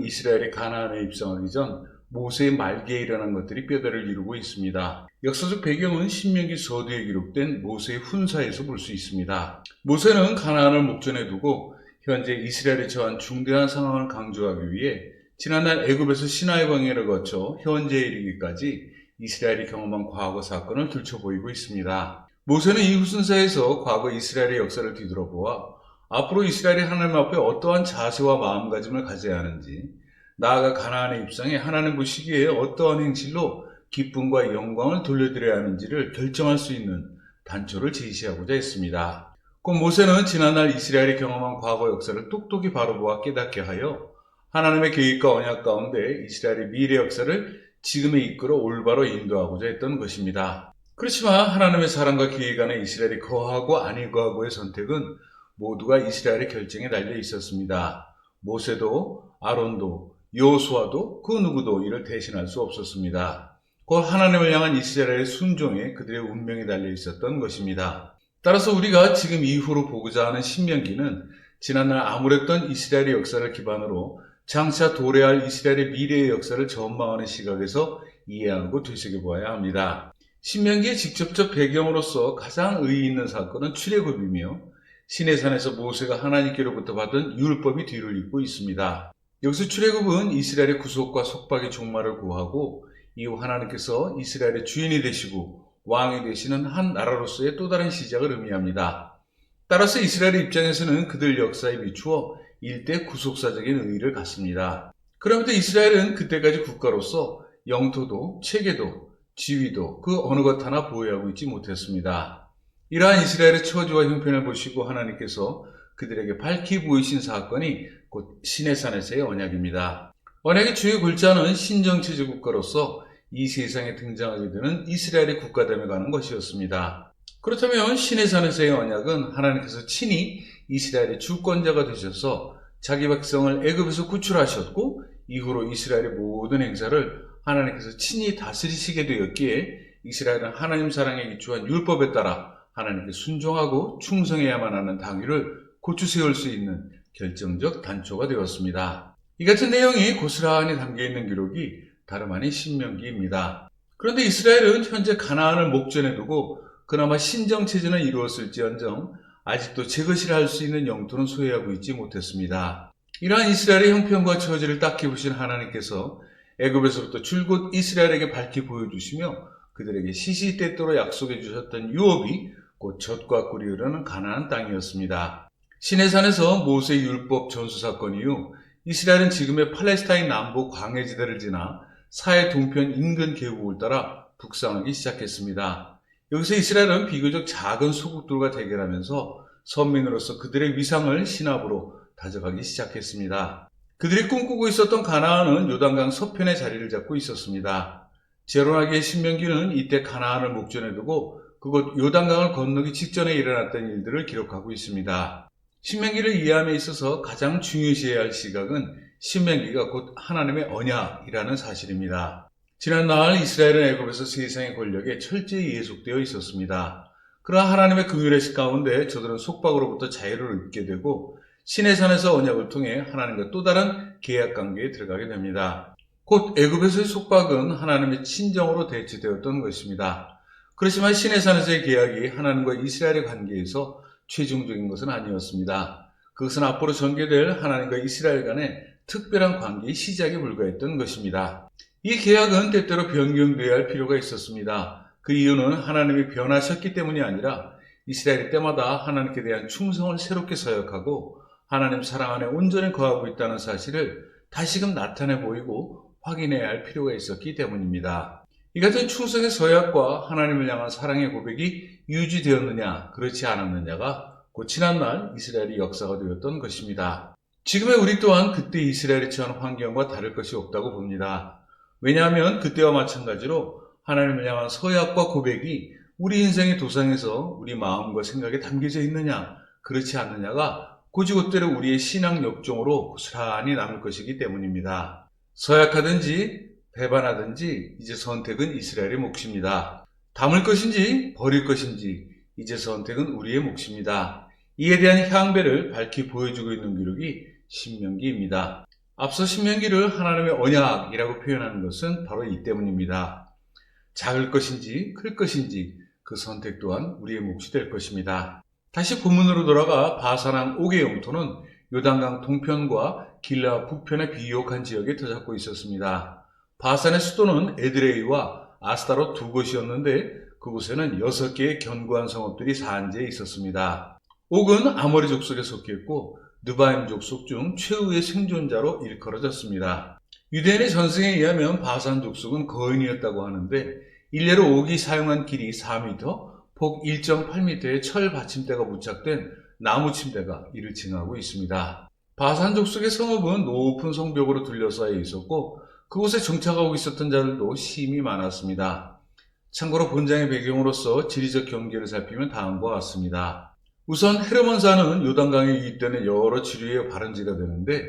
이스라엘이 가나안에 입성하기 전 모세의 말기에 일어난 것들이 뼈대를 이루고 있습니다. 역사적 배경은 신명기 서두에 기록된 모세의 훈사에서 볼 수 있습니다. 모세는 가나안을 목전에 두고 현재 이스라엘에 처한 중대한 상황을 강조하기 위해 지난날 애굽에서 시나이 광야를 거쳐 현재에 이르기까지 이스라엘이 경험한 과거 사건을 들춰보이고 있습니다. 모세는 이 후순사에서 과거 이스라엘의 역사를 뒤돌아보아 앞으로 이스라엘이 하나님 앞에 어떠한 자세와 마음가짐을 가져야 하는지, 나아가 가나안에 입성해 하나님 보시기에 어떠한 행실로 기쁨과 영광을 돌려드려야 하는지를 결정할 수 있는 단초를 제시하고자 했습니다. 곧 모세는 지난날 이스라엘이 경험한 과거 역사를 똑똑히 바라보아 깨닫게 하여 하나님의 계획과 언약 가운데 이스라엘의 미래 역사를 지금에 이끌어 올바로 인도하고자 했던 것입니다. 그렇지만 하나님의 사랑과 계획 안에 이스라엘이 거하고 아니 거하고의 선택은 모두가 이스라엘의 결정에 달려 있었습니다. 모세도 아론도 여호수아도 그 누구도 이를 대신할 수 없었습니다. 곧 하나님을 향한 이스라엘의 순종에 그들의 운명이 달려 있었던 것입니다. 따라서 우리가 지금 이후로 보고자 하는 신명기는 지난날 암울했던 이스라엘의 역사를 기반으로 장차 도래할 이스라엘의 미래의 역사를 전망하는 시각에서 이해하고 되새겨보아야 합니다. 신명기의 직접적 배경으로서 가장 의의 있는 사건은 출애굽이며 시내산에서 모세가 하나님께로부터 받은 율법이 뒤를 잇고 있습니다. 여기서 출애굽은 이스라엘의 구속과 속박의 종말을 구하고 이후 하나님께서 이스라엘의 주인이 되시고 왕이 되시는 한 나라로서의 또 다른 시작을 의미합니다. 따라서 이스라엘의 입장에서는 그들 역사에 비추어 일대 구속사적인 의의를 갖습니다. 그럼에도 이스라엘은 그때까지 국가로서 영토도 체계도 지위도 그 어느 것 하나 보유하고 있지 못했습니다. 이러한 이스라엘의 처지와 형편을 보시고 하나님께서 그들에게 밝히 보이신 사건이 곧 시내산에서의 언약입니다. 언약의 주요 골자는 신정체제 국가로서 이 세상에 등장하게 되는 이스라엘의 국가됨에 관한 것이었습니다. 그렇다면 시내산에서의 언약은 하나님께서 친히 이스라엘의 주권자가 되셔서 자기 백성을 애굽에서 구출하셨고 이후로 이스라엘의 모든 행사를 하나님께서 친히 다스리시게 되었기에 이스라엘은 하나님 사랑에 기초한 율법에 따라 하나님께 순종하고 충성해야만 하는 당위를 고추 세울 수 있는 결정적 단초가 되었습니다. 이 같은 내용이 고스란히 담겨있는 기록이 다름 아닌 신명기입니다. 그런데 이스라엘은 현재 가나안을 목전에 두고 그나마 신정체제는 이루었을지언정 아직도 제 것이라 할 수 있는 영토는 소유하고 있지 못했습니다. 이러한 이스라엘의 형편과 처지를 딱히 보신 하나님께서 애굽에서부터 줄곧 이스라엘에게 밝히 보여주시며 그들에게 시시때때로 약속해 주셨던 유업이 곧 젖과 꿀이 흐르는 가나안 땅이었습니다. 시내산에서 모세의 율법 전수 사건 이후 이스라엘은 지금의 팔레스타인 남부 광해지대를 지나 사해 동편 인근 계곡을 따라 북상하기 시작했습니다. 여기서 이스라엘은 비교적 작은 소국들과 대결하면서 선민으로서 그들의 위상을 신압으로 다져가기 시작했습니다. 그들이 꿈꾸고 있었던 가나안은 요단강 서편에 자리를 잡고 있었습니다. 제로나기의 신명기는 이때 가나안을 목전에 두고 그곳 요단강을 건너기 직전에 일어났던 일들을 기록하고 있습니다. 신명기를 이해함에 있어서 가장 중요시해야 할 시각은 신명기가 곧 하나님의 언약이라는 사실입니다. 지난날 이스라엘은 애굽에서 세상의 권력에 철저히 예속되어 있었습니다. 그러나 하나님의 긍휼의 시 가운데 저들은 속박으로부터 자유를 얻게 되고 시내산에서 언약을 통해 하나님과 또 다른 계약 관계에 들어가게 됩니다. 곧 애굽에서의 속박은 하나님의 친정으로 대체되었던 것입니다. 그렇지만 시내산에서의 계약이 하나님과 이스라엘의 관계에서 최종적인 것은 아니었습니다. 그것은 앞으로 전개될 하나님과 이스라엘 간의 특별한 관계의 시작에 불과했던 것입니다. 이 계약은 때때로 변경되어야 할 필요가 있었습니다. 그 이유는 하나님이 변하셨기 때문이 아니라 이스라엘이 때마다 하나님께 대한 충성을 새롭게 서약하고 하나님 사랑 안에 온전히 거하고 있다는 사실을 다시금 나타내 보이고 확인해야 할 필요가 있었기 때문입니다. 이 같은 충성의 서약과 하나님을 향한 사랑의 고백이 유지되었느냐 그렇지 않았느냐가 곧 지난날 이스라엘의 역사가 되었던 것입니다. 지금의 우리 또한 그때 이스라엘이 처한 환경과 다를 것이 없다고 봅니다. 왜냐하면 그때와 마찬가지로 하나님을 향한 서약과 고백이 우리 인생의 도상에서 우리 마음과 생각에 담겨져 있느냐 그렇지 않느냐가 곧이곧대로 우리의 신앙 역종으로 고스란히 남을 것이기 때문입니다. 서약하든지 배반하든지 이제 선택은 이스라엘의 몫입니다. 담을 것인지 버릴 것인지 이제 선택은 우리의 몫입니다. 이에 대한 향배를 밝히 보여주고 있는 기록이 신명기입니다. 앞서 신명기를 하나님의 언약이라고 표현하는 것은 바로 이 때문입니다. 작을 것인지 클 것인지 그 선택 또한 우리의 몫이 될 것입니다. 다시 본문으로 돌아가 바산왕 옥의 영토는 요단강 동편과 길라 북편의 비옥한 지역에 터잡고 있었습니다. 바산의 수도는 에드레이와 아스타롯 두 곳이었는데 그곳에는 6개의 견고한 성읍들이 산지에 있었습니다. 옥은 아모리 족속에 속했고 느바임 족속 중 최후의 생존자로 일컬어졌습니다. 유대인의 전승에 의하면 바산 족속은 거인이었다고 하는데 일례로 옥이 사용한 길이 4m, 폭 1.8m의 철 받침대가 부착된 나무 침대가 이를 징하고 있습니다. 바산 족속의 성읍은 높은 성벽으로 둘러싸여 있었고 그곳에 정착하고 있었던 자들도 심히 많았습니다. 참고로 본장의 배경으로서 지리적 경계를 살피면 다음과 같습니다. 우선 헤르몬산은 요단강에 유입되는 여러 지류의 발원지가 되는데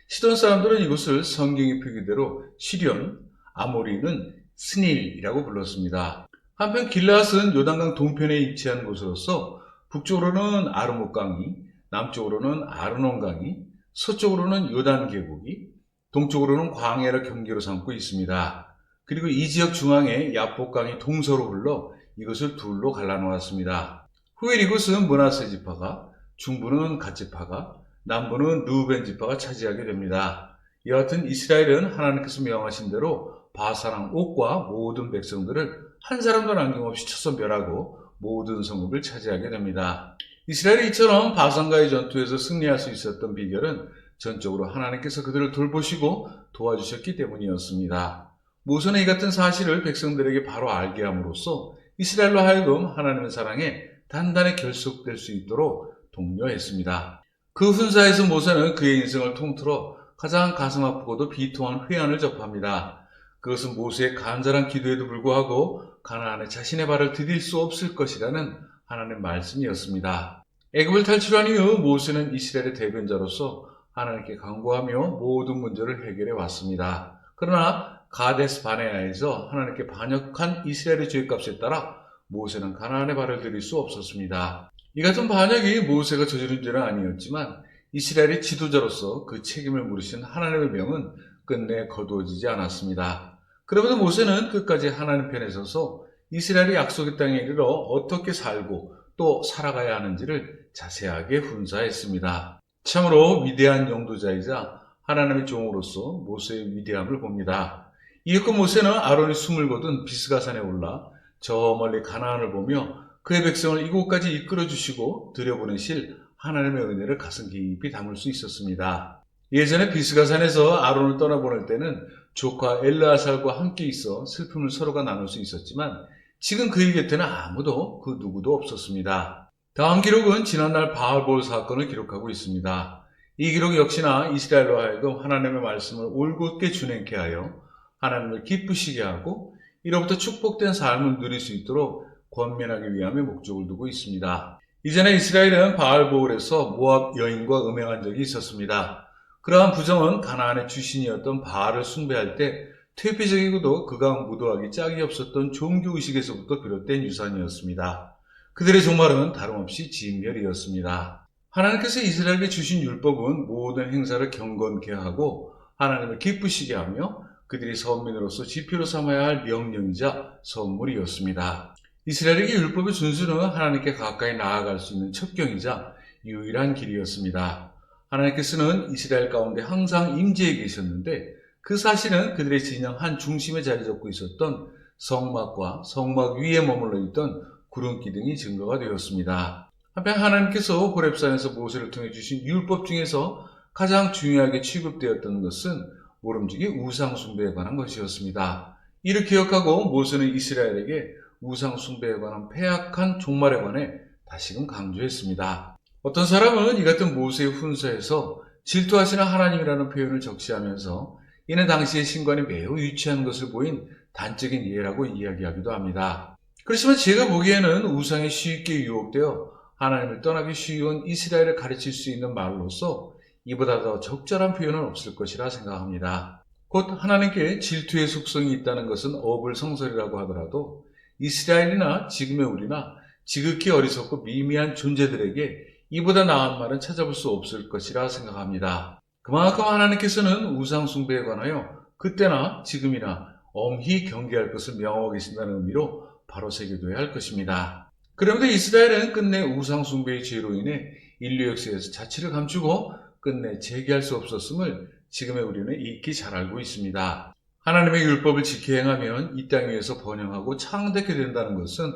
시돈 사람들은 이곳을 성경의 표기대로 시련, 아모리는 스닐이라고 불렀습니다. 한편 길앗은 요단강 동편에 위치한 곳으로서 북쪽으로는 아르못강이, 남쪽으로는 아르논강이, 서쪽으로는 요단 계곡이, 동쪽으로는 광야를 경계로 삼고 있습니다. 그리고 이 지역 중앙에 야복강이 동서로 흘러 이것을 둘로 갈라놓았습니다. 후에 이곳은 므낫세 지파가, 중부는 갓 지파가, 남부는 르우벤 지파가 차지하게 됩니다. 이와 같은 이스라엘은 하나님께서 명하신 대로 바산왕 옥과 모든 백성들을 한 사람도 남김없이 쳐서 멸하고 모든 성읍을 차지하게 됩니다. 이스라엘이 이처럼 바산과의 전투에서 승리할 수 있었던 비결은 전적으로 하나님께서 그들을 돌보시고 도와주셨기 때문이었습니다. 모세는 이 같은 사실을 백성들에게 바로 알게 함으로써 이스라엘로 하여금 하나님의 사랑에 단단히 결속될 수 있도록 독려했습니다. 그 훈사에서 모세는 그의 인생을 통틀어 가장 가슴 아프고도 비통한 회한을 접합니다. 그것은 모세의 간절한 기도에도 불구하고 가나안에 자신의 발을 디딜 수 없을 것이라는 하나님의 말씀이었습니다. 애굽을 탈출한 이후 모세는 이스라엘의 대변자로서 하나님께 간구하며 모든 문제를 해결해 왔습니다. 그러나 가데스 바네아에서 하나님께 반역한 이스라엘의 죄값에 따라 모세는 가나안에 발을 들일 수 없었습니다. 이 같은 반역이 모세가 저지른 죄는 아니었지만 이스라엘의 지도자로서 그 책임을 물으신 하나님의 명은 끝내 거두어지지 않았습니다. 그러면서 모세는 끝까지 하나님 편에 서서 이스라엘의 약속의 땅에 이르러 어떻게 살고 또 살아가야 하는지를 자세하게 훈사했습니다. 참으로 위대한 용도자이자 하나님의 종으로서 모세의 위대함을 봅니다. 이윽고 모세는 아론이 숨을 거둔 비스가산에 올라 저 멀리 가나안을 보며 그의 백성을 이곳까지 이끌어 주시고 들여보내실 하나님의 은혜를 가슴 깊이 담을 수 있었습니다. 예전에 비스가산에서 아론을 떠나보낼 때는 조카 엘르아살과 함께 있어 슬픔을 서로가 나눌 수 있었지만 지금 그의 곁에는 아무도 그 누구도 없었습니다. 다음 기록은 지난날 바알볼 사건을 기록하고 있습니다. 이 기록 역시나 이스라엘로 하여금 하나님의 말씀을 올곧게 준행케 하여 하나님을 기쁘시게 하고 이로부터 축복된 삶을 누릴 수 있도록 권면하기 위함의 목적을 두고 있습니다. 이전에 이스라엘은 바알보울에서 모압 여인과 음행한 적이 있었습니다. 그러한 부정은 가나안의 주신이었던 바알을 숭배할 때 퇴폐적이고도 그가 무도하기 짝이 없었던 종교의식에서부터 비롯된 유산이었습니다. 그들의 종말은 다름없이 진멸이었습니다. 하나님께서 이스라엘에게 주신 율법은 모든 행사를 경건케 하고 하나님을 기쁘시게 하며 그들이 선민으로서 지표로 삼아야 할 명령이자 선물이었습니다. 이스라엘에게 율법의 준수는 하나님께 가까이 나아갈 수 있는 첩경이자 유일한 길이었습니다. 하나님께서는 이스라엘 가운데 항상 임재해 계셨는데 그 사실은 그들의 진영 한 중심에 자리 잡고 있었던 성막과 성막 위에 머물러 있던 구름기 등이 증거가 되었습니다. 한편 하나님께서 호렙산에서 모세를 통해 주신 율법 중에서 가장 중요하게 취급되었던 것은 모름지기 우상 숭배에 관한 것이었습니다. 이를 기억하고 모세는 이스라엘에게 우상 숭배에 관한 패악한 종말에 관해 다시금 강조했습니다. 어떤 사람은 이 같은 모세의 훈서에서 질투하시는 하나님이라는 표현을 적시하면서 이는 당시의 신관이 매우 유치한 것을 보인 단적인 예라고 이야기하기도 합니다. 그렇지만 제가 보기에는 우상에 쉽게 유혹되어 하나님을 떠나기 쉬운 이스라엘을 가르칠 수 있는 말로서 이보다 더 적절한 표현은 없을 것이라 생각합니다. 곧 하나님께 질투의 속성이 있다는 것은 어불성설이라고 하더라도 이스라엘이나 지금의 우리나 지극히 어리석고 미미한 존재들에게 이보다 나은 말은 찾아볼 수 없을 것이라 생각합니다. 그만큼 하나님께서는 우상 숭배에 관하여 그때나 지금이나 엄히 경계할 것을 명하고 계신다는 의미로 바로 새겨둬야 할 것입니다. 그런데 이스라엘은 끝내 우상 숭배의 죄로 인해 인류 역사에서 자취를 감추고 끝내 재기할 수 없었음을 지금의 우리는 익히 잘 알고 있습니다. 하나님의 율법을 지켜 행하면 이 땅 위에서 번영하고 창대케 된다는 것은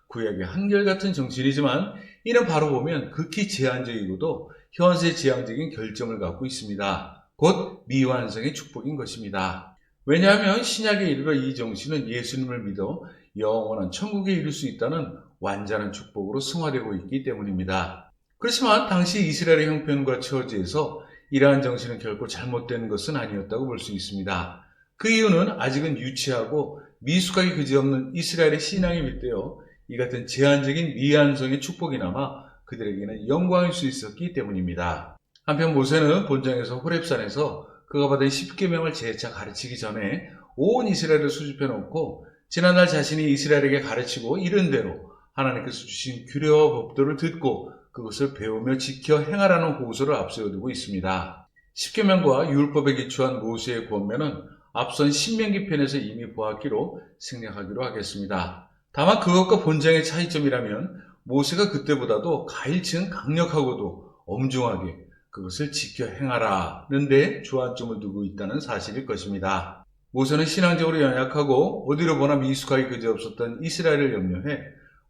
구약의 한결같은 정신이지만 이는 바로 보면 극히 제한적이고도 현세 지향적인 결점을 갖고 있습니다. 곧 미완성의 축복인 것입니다. 왜냐하면 신약에 이르러 이 정신은 예수님을 믿어 영원한 천국에 이룰 수 있다는 완전한 축복으로 승화되고 있기 때문입니다. 그렇지만 당시 이스라엘의 형편과 처지에서 이러한 정신은 결코 잘못된 것은 아니었다고 볼 수 있습니다. 그 이유는 아직은 유치하고 미숙하기 그지없는 이스라엘의 신앙에 빗대어 이 같은 제한적인 미완성의 축복이나마 그들에게는 영광일 수 있었기 때문입니다. 한편 모세는 본장에서 호렙산에서 그가 받은 10계명을 재차 가르치기 전에 온 이스라엘을 수집해 놓고 지난날 자신이 이스라엘에게 가르치고 이른 대로 하나님께서 주신 규례와 법도를 듣고 그것을 배우며 지켜 행하라는 호소를 앞세워 두고 있습니다. 10계명과 율법에 기초한 모세의 권면은 앞선 신명기 편에서 이미 보았기로 생략하기로 하겠습니다. 다만 그것과 본장의 차이점이라면 모세가 그때보다도 가일층 강력하고도 엄중하게 그것을 지켜 행하라는 데 주안점을 두고 있다는 사실일 것입니다. 모세는 신앙적으로 연약하고 어디로 보나 미숙하기 그지없었던 이스라엘을 염려해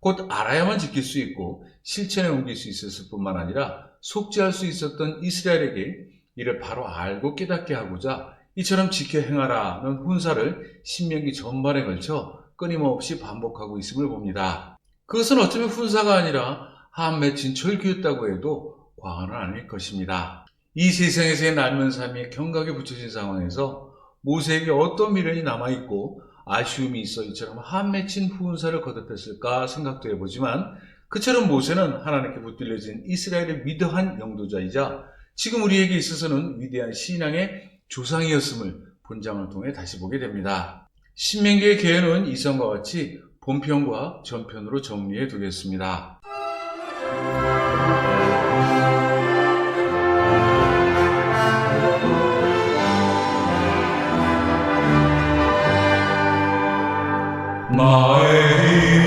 곧 알아야만 지킬 수 있고 실천에 옮길 수 있었을 뿐만 아니라 속죄할 수 있었던 이스라엘에게 이를 바로 알고 깨닫게 하고자 이처럼 지켜 행하라는 훈사를 신명기 전반에 걸쳐 끊임없이 반복하고 있음을 봅니다. 그것은 어쩌면 훈사가 아니라 한 맺힌 절규였다고 해도 과언은 아닐 것입니다. 이 세상에서의 날면 삶이 경각에 붙여진 상황에서 모세에게 어떤 미련이 남아있고 아쉬움이 있어 이처럼 한 맺힌 훈사를 거듭했을까 생각도 해보지만 그처럼 모세는 하나님께 붙들려진 이스라엘의 위대한 영도자이자 지금 우리에게 있어서는 위대한 신앙의 조상이었음을 본장을 통해 다시 보게 됩니다. 신명기의 계획은 이전과 같이 본편과 전편으로 정리해 두겠습니다. 나의